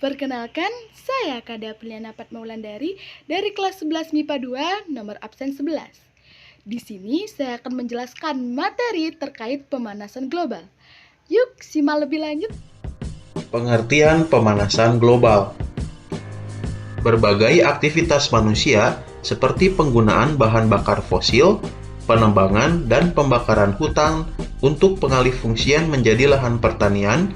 Perkenalkan, saya Kada Priyana Patmaulandari dari kelas 11 MIPA 2, nomor absen 11. Di sini saya akan menjelaskan materi terkait pemanasan global. Yuk, simak lebih lanjut. Pengertian pemanasan global. Berbagai aktivitas manusia seperti penggunaan bahan bakar fosil, penebangan dan pembakaran hutan untuk pengalihfungsian menjadi lahan pertanian,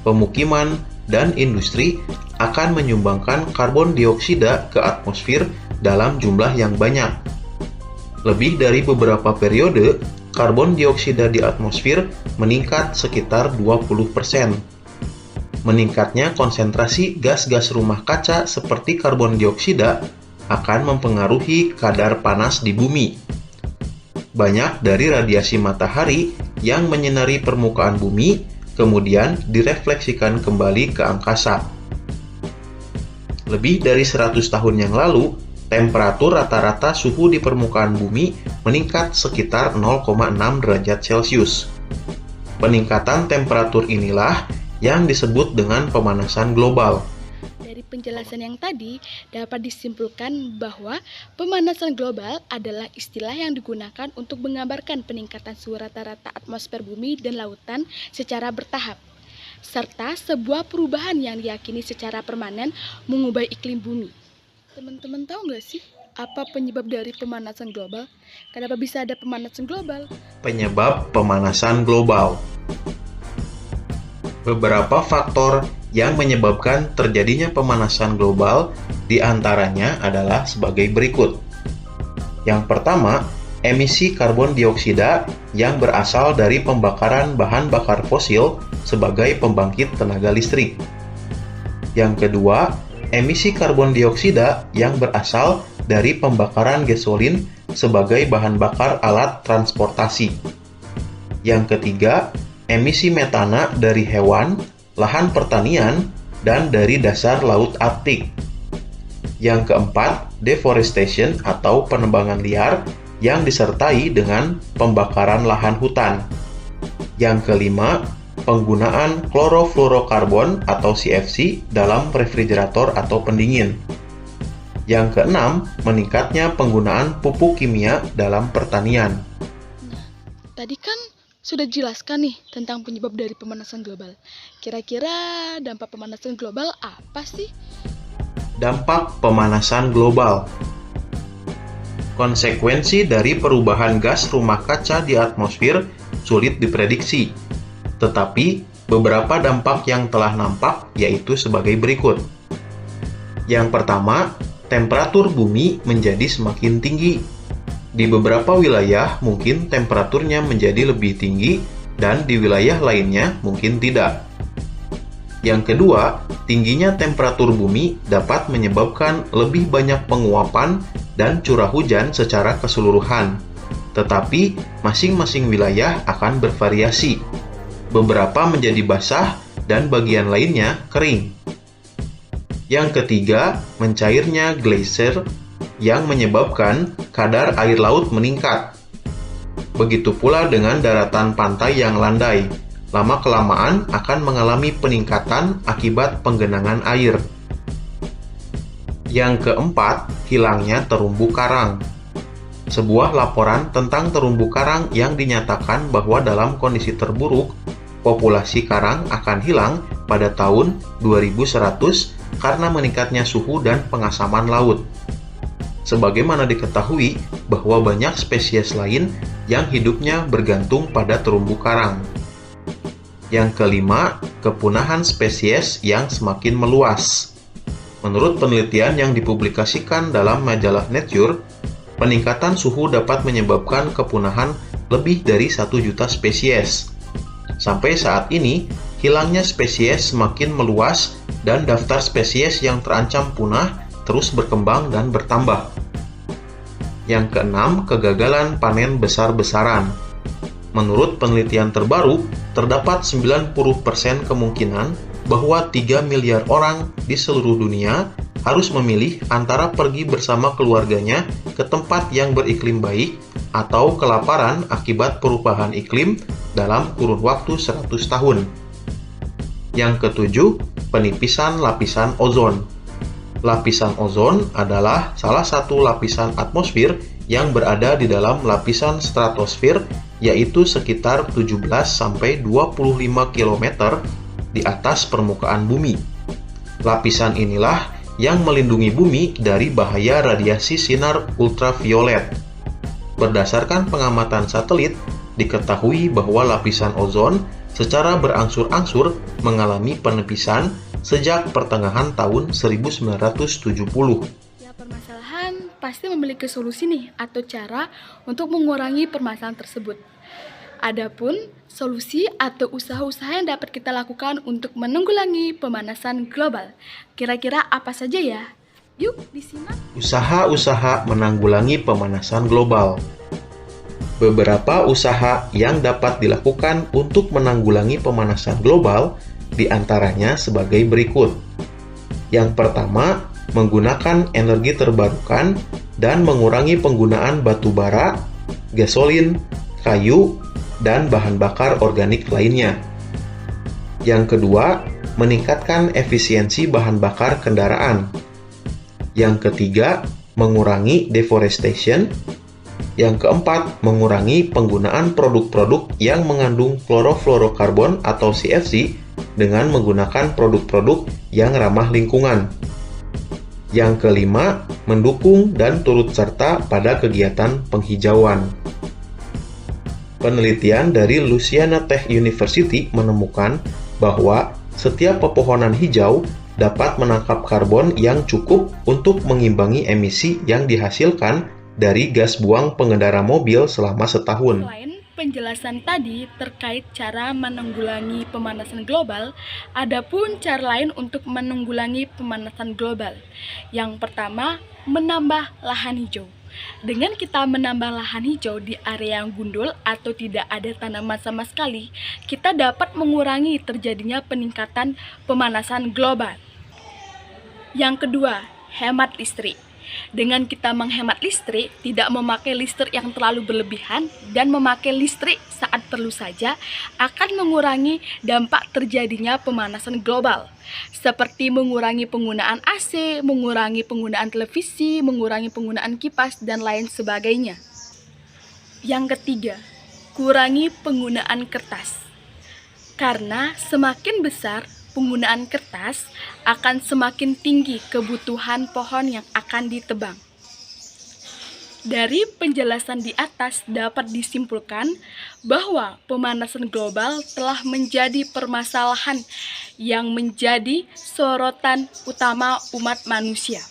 pemukiman, dan industri akan menyumbangkan karbon dioksida ke atmosfer dalam jumlah yang banyak. Lebih dari beberapa periode, karbon dioksida di atmosfer meningkat sekitar 20%. Meningkatnya konsentrasi gas-gas rumah kaca seperti karbon dioksida akan mempengaruhi kadar panas di bumi. Banyak dari radiasi matahari yang menyinari permukaan bumi kemudian direfleksikan kembali ke angkasa. Lebih dari 100 tahun yang lalu, temperatur rata-rata suhu di permukaan bumi meningkat sekitar 0,6 derajat Celcius. Peningkatan temperatur inilah yang disebut dengan pemanasan global. Dari penjelasan yang tadi, dapat disimpulkan bahwa pemanasan global adalah istilah yang digunakan untuk menggambarkan peningkatan suhu rata-rata atmosfer bumi dan lautan secara bertahap, serta sebuah perubahan yang diyakini secara permanen mengubah iklim bumi. Teman-teman tahu nggak sih apa penyebab dari pemanasan global? Kenapa bisa ada pemanasan global? Penyebab pemanasan global. Beberapa faktor yang menyebabkan terjadinya pemanasan global diantaranya adalah sebagai berikut. Yang pertama, emisi karbon dioksida yang berasal dari pembakaran bahan bakar fosil sebagai pembangkit tenaga listrik. Yang kedua, emisi karbon dioksida yang berasal dari pembakaran gasolin sebagai bahan bakar alat transportasi. Yang ketiga, emisi metana dari hewan, lahan pertanian, dan dari dasar laut Arktik. Yang keempat, deforestation atau penebangan liar yang disertai dengan pembakaran lahan hutan. Yang kelima, penggunaan klorofluorokarbon atau CFC dalam refrigerator atau pendingin. Yang keenam, meningkatnya penggunaan pupuk kimia dalam pertanian. Tadi kan sudah jelaskan nih tentang penyebab dari pemanasan global. Kira-kira dampak pemanasan global apa sih? Dampak pemanasan global. Konsekuensi dari perubahan gas rumah kaca di atmosfer sulit diprediksi. Tetapi, beberapa dampak yang telah nampak yaitu sebagai berikut. Yang pertama, temperatur bumi menjadi semakin tinggi. Di beberapa wilayah mungkin temperaturnya menjadi lebih tinggi dan di wilayah lainnya mungkin tidak. Yang kedua, tingginya temperatur bumi dapat menyebabkan lebih banyak penguapan dan curah hujan secara keseluruhan. Tetapi, masing-masing wilayah akan bervariasi. Beberapa menjadi basah dan bagian lainnya kering. Yang ketiga, mencairnya geyser yang menyebabkan kadar air laut meningkat. Begitu pula dengan daratan pantai yang landai, lama-kelamaan akan mengalami peningkatan akibat penggenangan air. Yang keempat, hilangnya terumbu karang. Sebuah laporan tentang terumbu karang yang dinyatakan bahwa dalam kondisi terburuk, populasi karang akan hilang pada tahun 2100 karena meningkatnya suhu dan pengasaman laut. Sebagaimana diketahui bahwa banyak spesies lain yang hidupnya bergantung pada terumbu karang. Yang kelima, kepunahan spesies yang semakin meluas. Menurut penelitian yang dipublikasikan dalam majalah Nature, peningkatan suhu dapat menyebabkan kepunahan lebih dari 1 juta spesies. Sampai saat ini, hilangnya spesies semakin meluas dan daftar spesies yang terancam punah terus berkembang dan bertambah. Yang keenam, kegagalan panen besar-besaran. Menurut penelitian terbaru, terdapat 90% kemungkinan bahwa 3 miliar orang di seluruh dunia harus memilih antara pergi bersama keluarganya ke tempat yang beriklim baik atau kelaparan akibat perubahan iklim dalam kurun waktu 100 tahun. Yang ketujuh, penipisan lapisan ozon. Lapisan ozon adalah salah satu lapisan atmosfer yang berada di dalam lapisan stratosfer, yaitu sekitar 17-25 km di atas permukaan bumi. Lapisan inilah yang melindungi bumi dari bahaya radiasi sinar ultraviolet. Berdasarkan pengamatan satelit, diketahui bahwa lapisan ozon secara berangsur-angsur mengalami penipisan sejak pertengahan tahun 1970. Ya, permasalahan pasti memiliki solusi nih atau cara untuk mengurangi permasalahan tersebut. Adapun solusi atau usaha-usaha yang dapat kita lakukan untuk menanggulangi pemanasan global. Kira-kira apa saja ya? Yuk, disimak. Usaha-usaha menanggulangi pemanasan global. Beberapa usaha yang dapat dilakukan untuk menanggulangi pemanasan global diantaranya sebagai berikut. Yang pertama, menggunakan energi terbarukan dan mengurangi penggunaan batu bara, gasolin, kayu, dan bahan bakar organik lainnya. Yang kedua, meningkatkan efisiensi bahan bakar kendaraan. Yang ketiga, mengurangi deforestation. Yang keempat, mengurangi penggunaan produk-produk yang mengandung klorofluorokarbon atau CFC dengan menggunakan produk-produk yang ramah lingkungan. Yang kelima, mendukung dan turut serta pada kegiatan penghijauan. Penelitian dari Louisiana Tech University menemukan bahwa setiap pepohonan hijau dapat menangkap karbon yang cukup untuk mengimbangi emisi yang dihasilkan dari gas buang pengendara mobil selama setahun. Selain penjelasan tadi terkait cara menanggulangi pemanasan global, ada pun cara lain untuk menanggulangi pemanasan global. Yang pertama, menambah lahan hijau. Dengan kita menambah lahan hijau di area yang gundul atau tidak ada tanaman sama sekali, kita dapat mengurangi terjadinya peningkatan pemanasan global. Yang kedua, hemat listrik. Dengan kita menghemat listrik, tidak memakai listrik yang terlalu berlebihan, dan memakai listrik saat perlu saja, akan mengurangi dampak terjadinya pemanasan global. Seperti mengurangi penggunaan AC, mengurangi penggunaan televisi, mengurangi penggunaan kipas, dan lain sebagainya. Yang ketiga, kurangi penggunaan kertas. Karena semakin besar penggunaan kertas, akan semakin tinggi kebutuhan pohon yang akan ditebang. Dari penjelasan di atas dapat disimpulkan bahwa pemanasan global telah menjadi permasalahan yang menjadi sorotan utama umat manusia.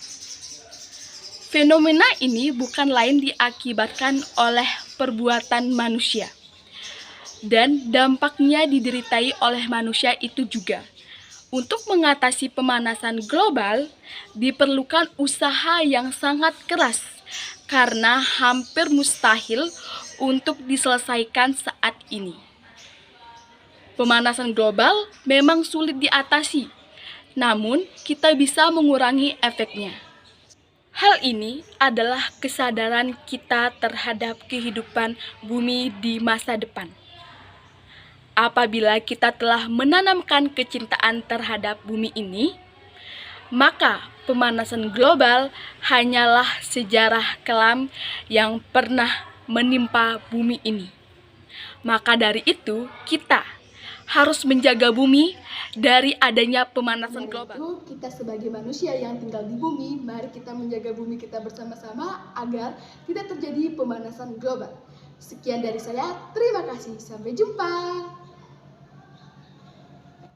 Fenomena ini bukan lain diakibatkan oleh perbuatan manusia, dan dampaknya dideritai oleh manusia itu juga. Untuk mengatasi pemanasan global, diperlukan usaha yang sangat keras karena hampir mustahil untuk diselesaikan saat ini. Pemanasan global memang sulit diatasi, namun kita bisa mengurangi efeknya. Hal ini adalah kesadaran kita terhadap kehidupan bumi di masa depan. Apabila kita telah menanamkan kecintaan terhadap bumi ini, maka pemanasan global hanyalah sejarah kelam yang pernah menimpa bumi ini. Maka dari itu, kita harus menjaga bumi dari adanya pemanasan global. Itu kita sebagai manusia yang tinggal di bumi, mari kita menjaga bumi kita bersama-sama agar tidak terjadi pemanasan global. Sekian dari saya, terima kasih, sampai jumpa.